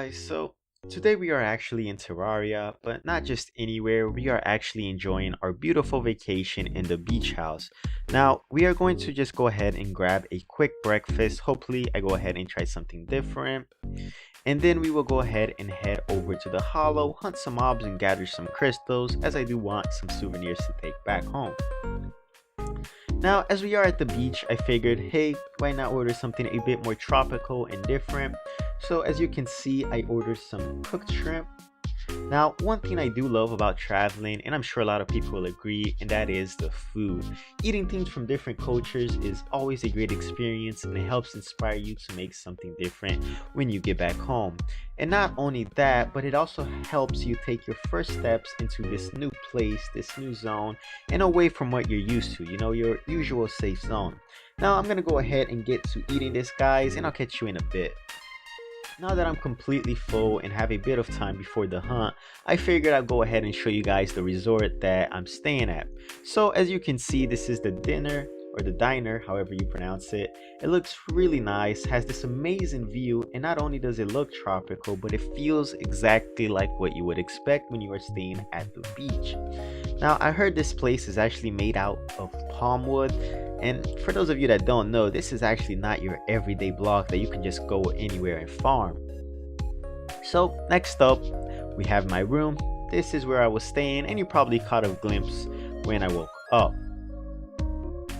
guys, so today we are actually in Terraria, but not just anywhere. We are actually enjoying our beautiful vacation in the beach house. Now we are going to just go ahead and grab a quick breakfast. Hopefully I go ahead and try something different, and then we will go ahead and head over to the hollow, hunt some mobs and gather some crystals, as I do want some souvenirs to take back home. Now, as we are at the beach, I figured, hey, why not order something a bit more tropical and different? So as you can see, I ordered some cooked shrimp. Now, one thing I do love about traveling, and I'm sure a lot of people will agree, and that is the food. Eating things from different cultures is always a great experience, and it helps inspire you to make something different when you get back home. And not only that, but it also helps you take your first steps into this new place, this new zone, and away from what you're used to, your usual safe zone. Now, I'm gonna go ahead and get to eating this, guys, and I'll catch you in a bit. Now that I'm completely full and have a bit of time before the hunt, I figured I'd go ahead and show you guys the resort that I'm staying at. So as you can see, this is the dinner, or the diner, however you pronounce it. It looks really nice, has this amazing view, and not only does it look tropical, but it feels exactly like what you would expect when you are staying at the beach. Now, I heard this place is actually made out of palm wood, and for those of you that don't know, this is actually not your everyday block that you can just go anywhere and farm. So next up, we have my room. This is where I was staying, and you probably caught a glimpse when I woke up.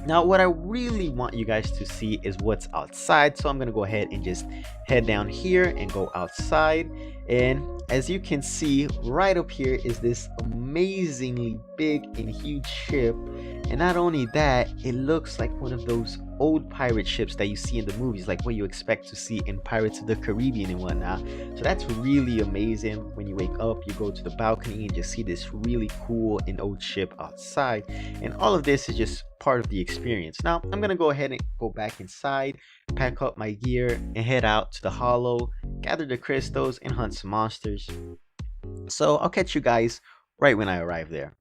Now, what I really want you guys to see is what's outside, so I'm gonna go ahead and just head down here and go outside. And as you can see, right up here is this amazingly big and huge ship. And not only that, it looks like one of those old pirate ships that you see in the movies, like what you expect to see in Pirates of the Caribbean and whatnot. So that's really amazing. When you wake up, you go to the balcony and just see this really cool and old ship outside. And all of this is just part of the experience. Now, I'm gonna go ahead and go back inside, pack up my gear, and head out to the hollow, gather the crystals, and hunt some monsters. So I'll catch you guys right when I arrive there.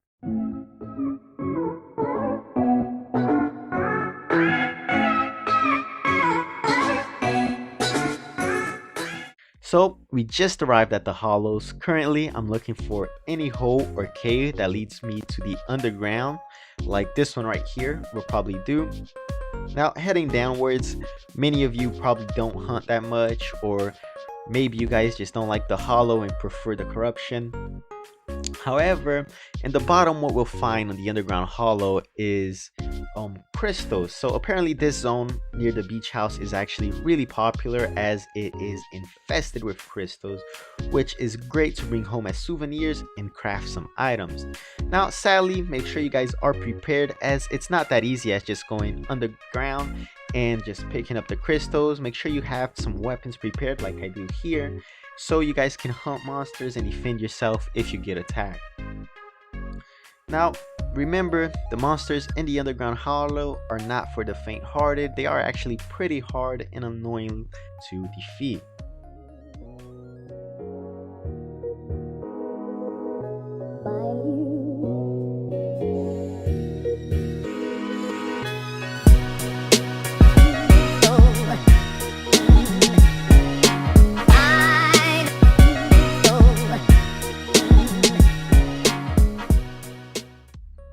So we just arrived at the hollows. Currently, I'm looking for any hole or cave that leads me to the underground, like this one right here will probably do. Now, heading downwards, many of you probably don't hunt that much, or maybe you guys just don't like the hollow and prefer the corruption. However, in the bottom, what we'll find on the underground hollow is crystals. So apparently this zone near the beach house is actually really popular, as it is infested with crystals, which is great to bring home as souvenirs and craft some items. Now, sadly, make sure you guys are prepared, as it's not that easy as just going underground and just picking up the crystals. Make sure you have some weapons prepared, like I do here, so you guys can hunt monsters and defend yourself if you get attacked. Now, remember, the monsters in the underground hollow are not for the faint-hearted. They are actually pretty hard and annoying to defeat.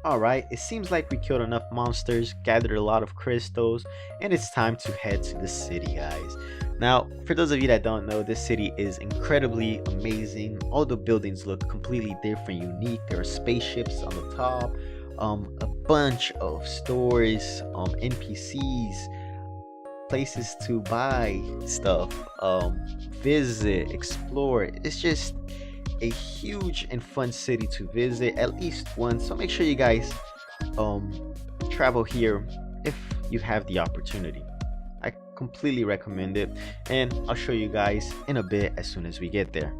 Alright, it seems like we killed enough monsters, gathered a lot of crystals, and it's time to head to the city, guys. Now, for those of you that don't know, this city is incredibly amazing. All the buildings look completely different, unique. There are spaceships on the top, a bunch of stores, NPCs, places to buy stuff, visit, explore. It's just a huge and fun city to visit at least once, so make sure you guys travel here if you have the opportunity. I completely recommend it, and I'll show you guys in a bit as soon as we get there.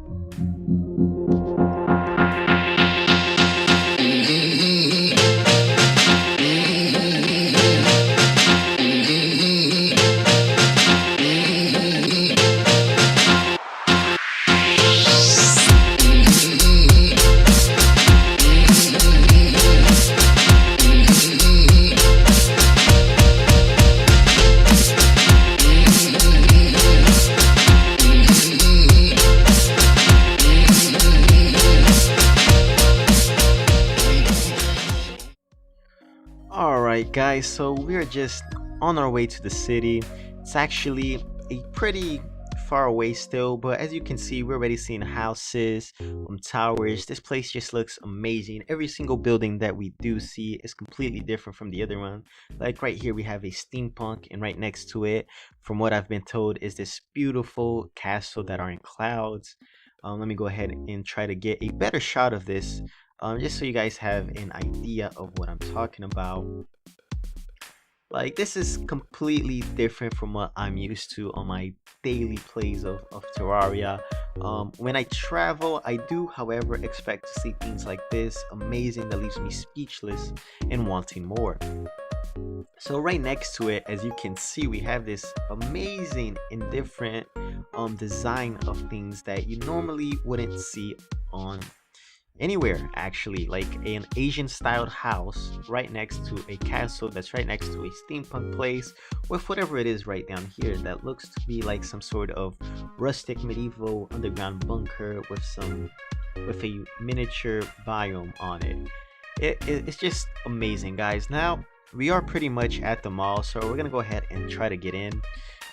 Alright guys, so we're just on our way to the city. It's actually a pretty far away still, but as you can see, we're already seeing houses, towers. This place just looks amazing. Every single building that we do see is completely different from the other one. Like right here we have a steampunk, and right next to it, from what I've been told, is this beautiful castle that are in clouds. Let me go ahead and try to get a better shot of this, just so you guys have an idea of what I'm talking about. Like, this is completely different from what I'm used to on my daily plays of Terraria. When I travel, I do, however, expect to see things like this, amazing, that leaves me speechless and wanting more. So right next to it, as you can see, we have this amazing and different design of things that you normally wouldn't see on anywhere, actually. Like an Asian styled house right next to a castle that's right next to a steampunk place with whatever it is right down here that looks to be like some sort of rustic medieval underground bunker with a miniature biome on it. It's just amazing, guys. Now we are pretty much at the mall, so we're gonna go ahead and try to get in.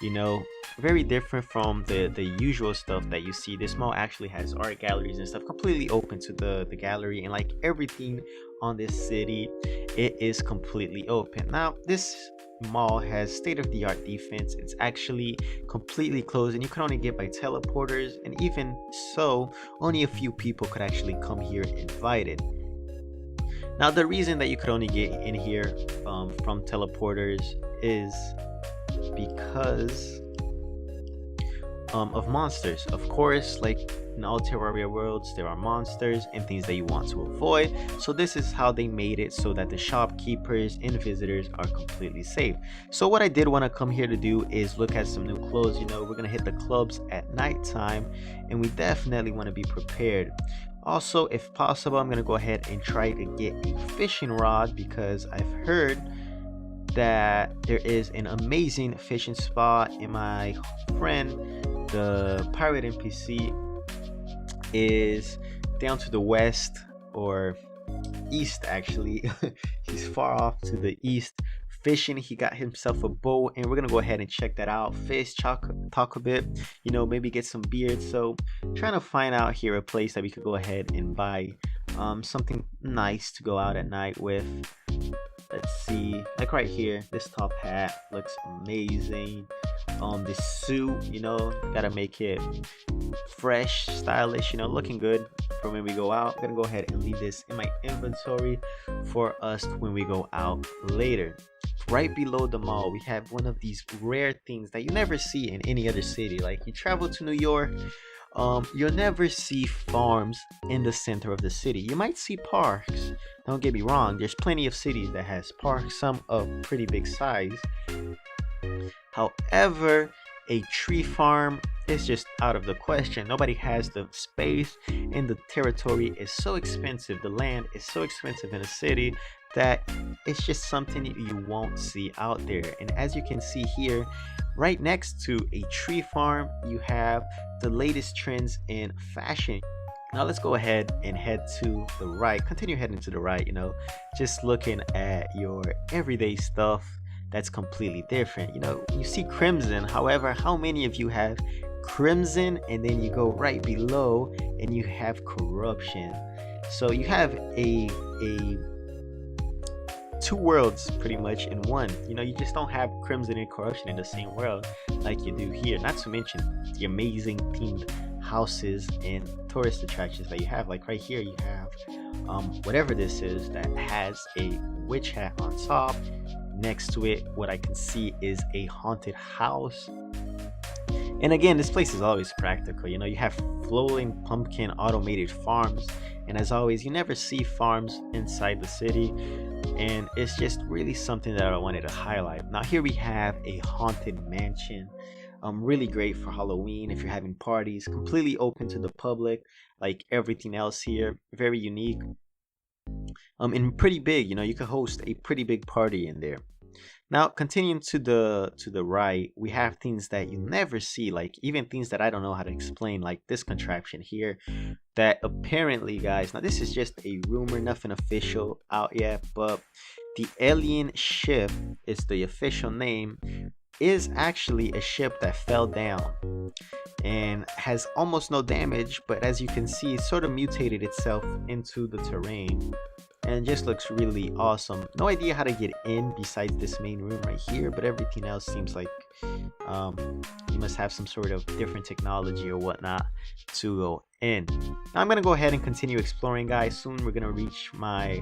You know, very different from the usual stuff that you see. This mall actually has art galleries and stuff, completely open to the gallery, and like everything on this city, it is completely open. Now this mall has state-of-the-art defense. It's actually completely closed, and you can only get by teleporters, and even so, only a few people could actually come here invited. Now the reason that you could only get in here from teleporters is because of monsters. Of course, like in all Terraria worlds, there are monsters and things that you want to avoid. So this is how they made it so that the shopkeepers and visitors are completely safe. So what I did want to come here to do is look at some new clothes. You know, we're gonna hit the clubs at nighttime, and we definitely want to be prepared. Also, if possible, I'm gonna go ahead and try to get a fishing rod, because I've heard that there is an amazing fishing spot, and my friend, the pirate NPC, is down to the west, or east actually. He's far off to the east fishing. He got himself a boat, and we're gonna go ahead and check that out, fish, talk a bit, you know, maybe get some beer. So trying to find out here a place that we could go ahead and buy something nice to go out at night with. Let's see, like right here, this top hat looks amazing. This suit, you know, gotta make it fresh, stylish, you know, looking good for when we go out. I'm gonna go ahead and leave this in my inventory for us when we go out later. Right below the mall, we have one of these rare things that you never see in any other city. Like, you travel to New York, you'll never see farms in the center of the city. You might see parks, don't get me wrong, there's plenty of cities that has parks, some of pretty big size. However, a tree farm is just out of the question. Nobody has the space, and the territory is so expensive, the land is so expensive in a city, that it's just something you won't see out there. And as you can see here, right next to a tree farm, you have the latest trends in fashion. Now let's go ahead and head to the right, continue heading to the right, you know, just looking at your everyday stuff that's completely different. You know, you see crimson, however, how many of you have crimson and then you go right below and you have corruption? So you have a two worlds pretty much in one. You know, you just don't have crimson and corruption in the same world like you do here. Not to mention the amazing themed houses and tourist attractions that you have. Like right here, you have whatever this is that has a witch hat on top. Next to it, what I can see is a haunted house. And again, this place is always practical. You know, you have floating pumpkin automated farms, and as always, you never see farms inside the city, and it's just really something that I wanted to highlight. Now here we have a haunted mansion, really great for Halloween if you're having parties, completely open to the public like everything else here, very unique, and pretty big. You know, you could host a pretty big party in there. Now continuing to the right, we have things that you never see, like even things that I don't know how to explain, like this contraption here that apparently, guys, now this is just a rumor, nothing official out yet, but the alien ship is the official name, is actually a ship that fell down and has almost no damage, but as you can see, it sort of mutated itself into the terrain and just looks really awesome. No idea how to get in besides this main room right here, but everything else seems like you must have some sort of different technology or whatnot to go in. Now I'm gonna go ahead and continue exploring, guys. Soon we're gonna reach my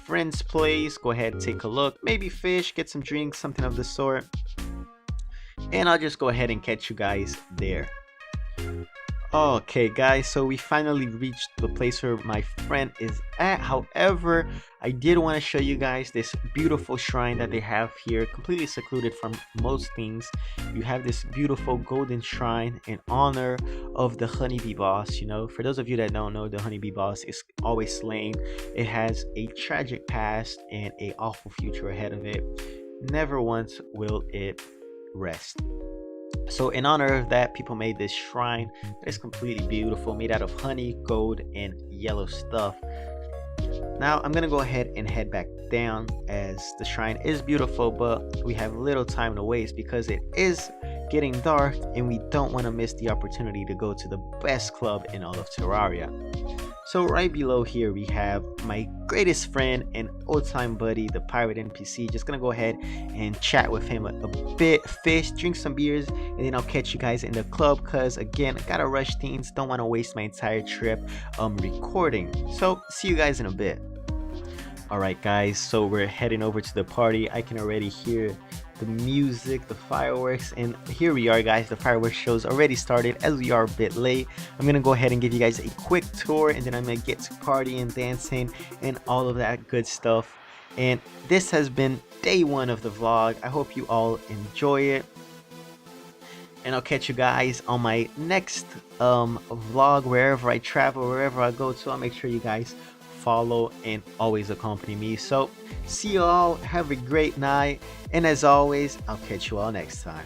friend's place. Go ahead and take a look, maybe fish, get some drinks, something of the sort, and I'll just go ahead and catch you guys there. Okay guys, so we finally reached the place where my friend is at. However, I did want to show you guys this beautiful shrine that they have here, completely secluded from most things. You have this beautiful golden shrine in honor of the honeybee boss. You know, for those of you that don't know, the honeybee boss is always slain. It has a tragic past and a awful future ahead of it. Never once will it rest. So in honor of that, people made this shrine that is completely beautiful, made out of honey, gold, and yellow stuff. Now I'm gonna go ahead and head back down, as the shrine is beautiful, but we have little time to waste because it is getting dark and we don't want to miss the opportunity to go to the best club in all of Terraria. So right below here we have my greatest friend and old-time buddy, the pirate NPC. Just gonna go ahead and chat with him a bit, fish, drink some beers, and then I'll catch you guys in the club, because again, I gotta rush things, don't want to waste my entire trip recording. So see you guys in a bit. Alright guys, so we're heading over to the party. I can already hear the music, the fireworks, and here we are guys. The fireworks show's already started, as we are a bit late. I'm gonna go ahead and give you guys a quick tour, and then I'm gonna get to partying, dancing, and all of that good stuff. And this has been day one of the vlog. I hope you all enjoy it, and I'll catch you guys on my next vlog. Wherever I travel, wherever I go to, I'll make sure you guys follow and always accompany me. So see you all, have a great night, and as always, I'll catch you all next time.